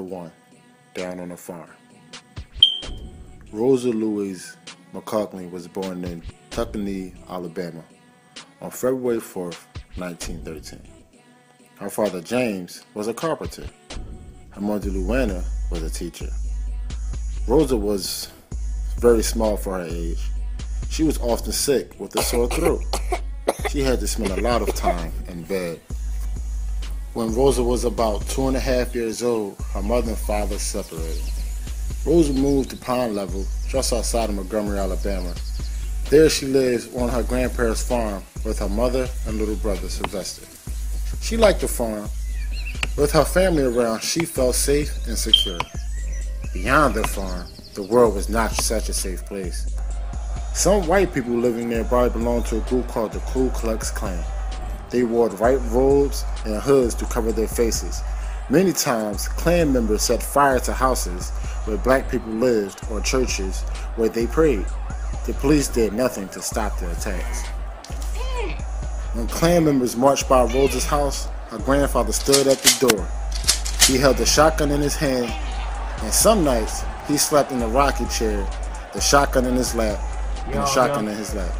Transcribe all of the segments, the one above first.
one down on a farm. Rosa Louise McCaughey was born in Tuckahoe, Alabama on February 4th, 1913. Her father, James, was a carpenter. Her mother, Yona, was a teacher. Rosa was very small for her age. She was often sick with a sore throat. She had to spend a lot of time in bed. When Rosa was about 2.5 years old, her mother and father separated. Rosa moved to Pond Level, just outside of Montgomery, Alabama. There she lives on her grandparents' farm with her mother and little brother, Sylvester. She liked the farm. With her family around, she felt safe and secure. Beyond the farm, the world was not such a safe place. Some white people living nearby belonged to a group called the Complexe Clan. They wore white robes and hoods to cover their faces. Many times, Klan members set fire to houses where black people lived or churches where they prayed. The police did nothing to stop the attacks. When Klan members marched by Rosa's house, her grandfather stood at the door. He held a shotgun in his hand, and some nights he slept in a rocking chair, the shotgun in his lap, and the shotgun in his lap.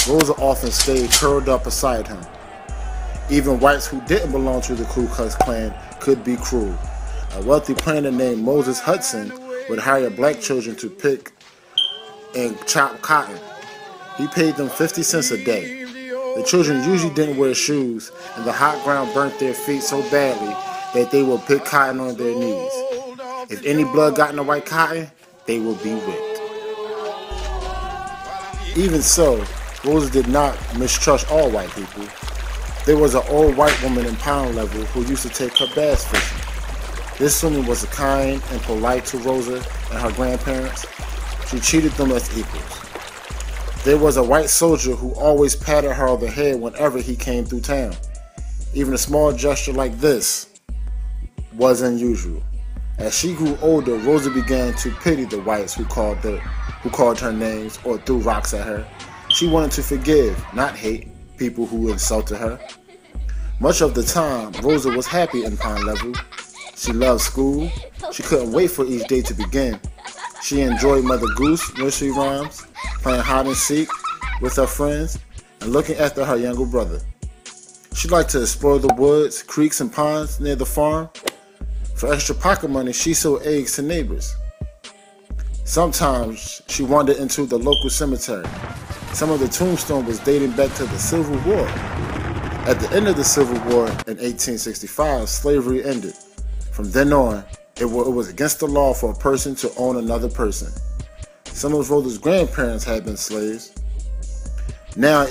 Rosa often stayed curled up beside him. Even whites who didn't belong to the Ku Klux Klan could be cruel. A wealthy planter named Moses Hudson would hire black children to pick and chop cotton. He paid them 50 cents a day. The children usually didn't wear shoes, and the hot ground burnt their feet so badly that they would pick cotton on their knees. If any blood got in the white cotton, they would be whipped. Even so, Rosa did not mistrust all white people. There was an old white woman in Pond Level who used to take her bass fishing. This woman was kind and polite to Rosa and her grandparents. She treated them as equals. There was a white soldier who always patted her on the head whenever he came through town. Even a small gesture like this was unusual. As she grew older, Rosa began to pity the whites who called her names or threw rocks at her. She wanted to forgive, not hate, people who insulted her. Much of the time, Rosa was happy in Pond Level. She loved school. She couldn't wait for each day to begin. She enjoyed Mother Goose nursery rhymes, playing hide and seek with her friends, and looking after her younger brother. She liked to explore the woods, creeks, and ponds near the farm. For extra pocket money, she sold eggs to neighbors. Sometimes she wandered into the local cemetery. Some of the tombstone was dating back to the Civil War. At the end of the Civil War in 1865, slavery ended. From then on, it was against the law for a person to own another person. Some of Rosa's grandparents had been slaves. Now,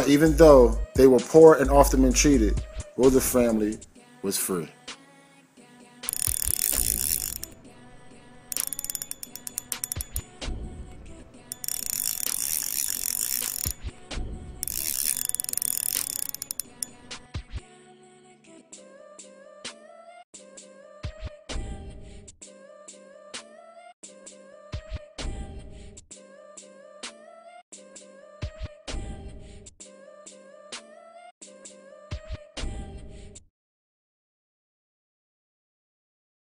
even though they were poor and often mistreated, Rosa's family was free.